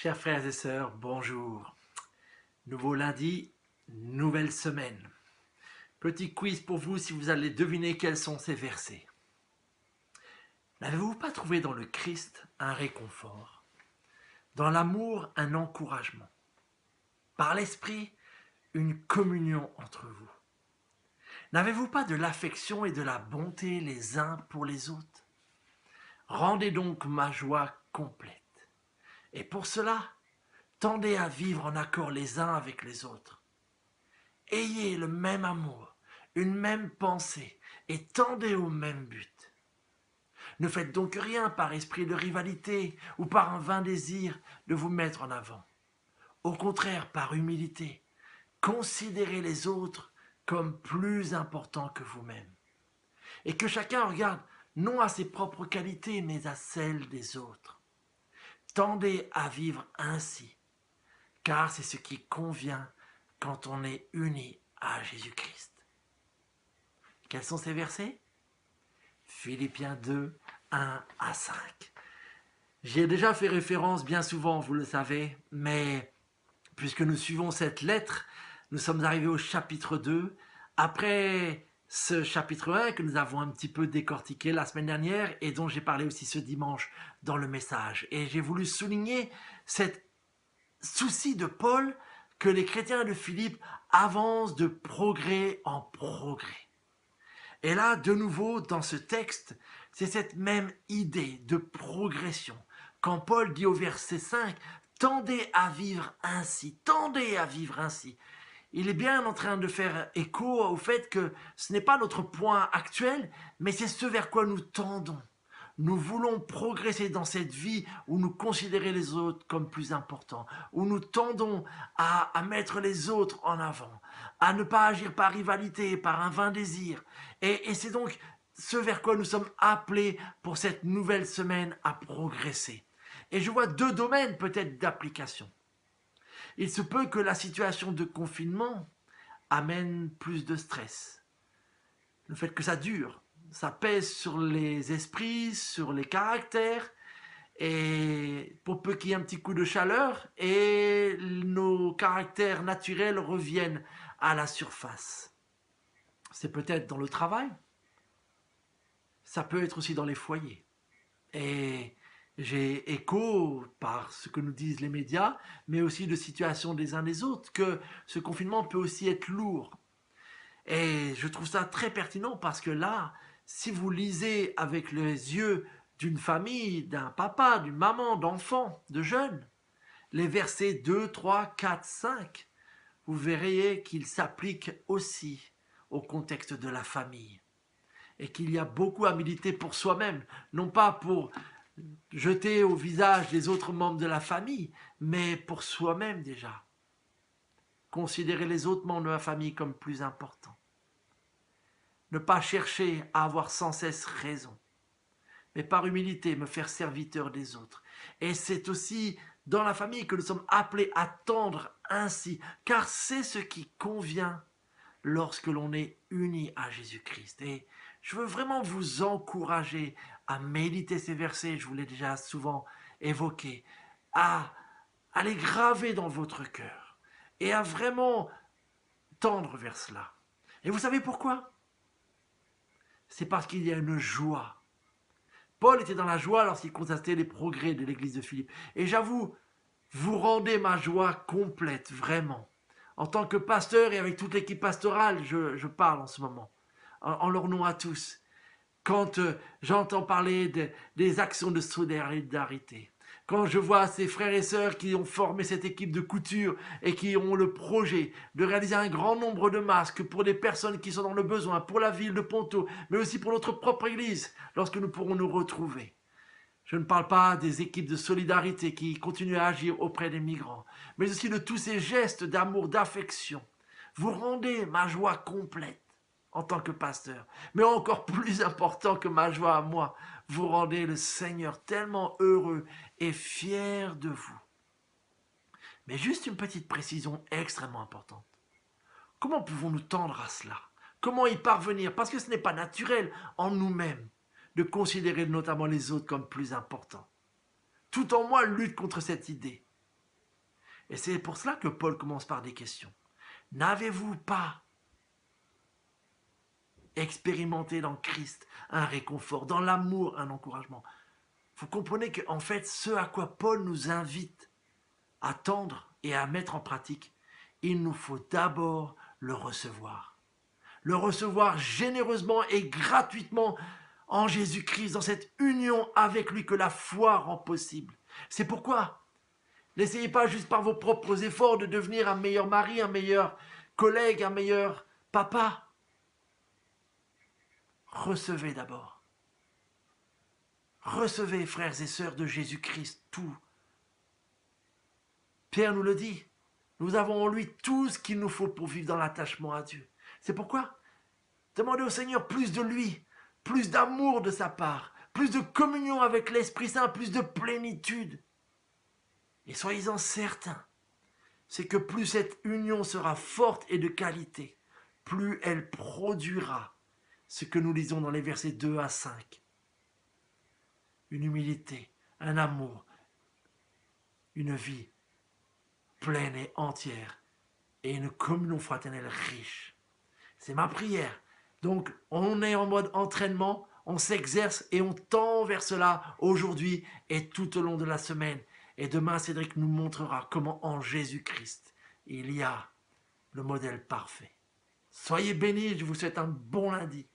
Chers frères et sœurs, bonjour. Nouveau lundi, nouvelle semaine. Petit quiz pour vous si vous allez deviner quels sont ces versets. N'avez-vous pas trouvé dans le Christ un réconfort, dans l'amour un encouragement, par l'Esprit une communion entre vous? N'avez-vous pas de l'affection et de la bonté les uns pour les autres? Rendez donc ma joie complète. Et pour cela, tendez à vivre en accord les uns avec les autres. Ayez le même amour, une même pensée, et tendez au même but. Ne faites donc rien par esprit de rivalité ou par un vain désir de vous mettre en avant. Au contraire, par humilité, considérez les autres comme plus importants que vous-même. Et que chacun regarde non à ses propres qualités, mais à celles des autres. Tendez à vivre ainsi, car c'est ce qui convient quand on est uni à Jésus-Christ. Quels sont ces versets? Philippiens 2, 1 à 5. J'y ai déjà fait référence bien souvent, vous le savez, mais puisque nous suivons cette lettre, nous sommes arrivés au chapitre 2. Après ce chapitre 1 que nous avons un petit peu décortiqué la semaine dernière et dont j'ai parlé aussi ce dimanche dans le message. Et j'ai voulu souligner cet souci de Paul que les chrétiens de Philippe avancent de progrès en progrès. Et là, de nouveau, dans ce texte, c'est cette même idée de progression. Quand Paul dit au verset 5, « Tendez à vivre ainsi, tendez à vivre ainsi », il est bien en train de faire écho au fait que ce n'est pas notre point actuel, mais c'est ce vers quoi nous tendons. Nous voulons progresser dans cette vie où nous considérons les autres comme plus importants, où nous tendons à mettre les autres en avant, à ne pas agir par rivalité, par un vain désir. Et c'est donc ce vers quoi nous sommes appelés pour cette nouvelle semaine à progresser. Et je vois deux domaines peut-être d'application. Il se peut que la situation de confinement amène plus de stress. Le fait que ça dure, ça pèse sur les esprits, sur les caractères, et pour peu qu'il y ait un petit coup de chaleur, et nos caractères naturels reviennent à la surface. C'est peut-être dans le travail, ça peut être aussi dans les foyers. Et j'ai écho par ce que nous disent les médias, mais aussi de situations des uns des autres, que ce confinement peut aussi être lourd. Et je trouve ça très pertinent parce que là, si vous lisez avec les yeux d'une famille, d'un papa, d'une maman, d'enfants, de jeunes, les versets 2, 3, 4, 5, vous verrez qu'ils s'appliquent aussi au contexte de la famille. Et qu'il y a beaucoup à militer pour soi-même, non pas pour jeter au visage des autres membres de la famille, mais pour soi-même déjà. Considérer les autres membres de la famille comme plus importants. Ne pas chercher à avoir sans cesse raison, mais par humilité me faire serviteur des autres. Et c'est aussi dans la famille que nous sommes appelés à tendre ainsi, car c'est ce qui convient lorsque l'on est uni à Jésus-Christ. Et je veux vraiment vous encourager à méditer ces versets, je vous l'ai déjà souvent évoqué, à les graver dans votre cœur et à vraiment tendre vers cela. Et vous savez pourquoi? C'est parce qu'il y a une joie. Paul était dans la joie lorsqu'il constatait les progrès de l'église de Philippe. Et j'avoue, vous rendez ma joie complète, vraiment. En tant que pasteur et avec toute l'équipe pastorale, je parle en ce moment, en leur nom à tous. Quand j'entends parler des actions de solidarité, quand je vois ces frères et sœurs qui ont formé cette équipe de couture et qui ont le projet de réaliser un grand nombre de masques pour des personnes qui sont dans le besoin, pour la ville de Ponto, mais aussi pour notre propre église, lorsque nous pourrons nous retrouver. Je ne parle pas des équipes de solidarité qui continuent à agir auprès des migrants, mais aussi de tous ces gestes d'amour, d'affection. Vous rendez ma joie complète en tant que pasteur. Mais encore plus important que ma joie à moi, vous rendez le Seigneur tellement heureux et fier de vous. Mais juste une petite précision extrêmement importante. Comment pouvons-nous tendre à cela? Comment y parvenir? Parce que ce n'est pas naturel en nous-mêmes de considérer notamment les autres comme plus importants. Tout en moi lutte contre cette idée. Et c'est pour cela que Paul commence par des questions. N'avez-vous pas expérimenté dans Christ un réconfort, dans l'amour un encouragement? Vous comprenez qu'en fait, ce à quoi Paul nous invite à tendre et à mettre en pratique, il nous faut d'abord le recevoir. Le recevoir généreusement et gratuitement en Jésus-Christ, dans cette union avec lui que la foi rend possible. C'est pourquoi n'essayez pas juste par vos propres efforts de devenir un meilleur mari, un meilleur collègue, un meilleur papa. Recevez d'abord. Recevez, frères et sœurs de Jésus-Christ, tout. Pierre nous le dit, nous avons en lui tout ce qu'il nous faut pour vivre dans l'attachement à Dieu. C'est pourquoi demandez au Seigneur plus de lui, plus d'amour de sa part, plus de communion avec l'Esprit Saint, plus de plénitude. Et soyez-en certains, c'est que plus cette union sera forte et de qualité, plus elle produira ce que nous lisons dans les versets 2 à 5. Une humilité, un amour, une vie pleine et entière et une communion fraternelle riche. C'est ma prière. Donc, on est en mode entraînement, on s'exerce et on tend vers cela aujourd'hui et tout au long de la semaine. Et demain, Cédric nous montrera comment en Jésus-Christ, il y a le modèle parfait. Soyez bénis, je vous souhaite un bon lundi.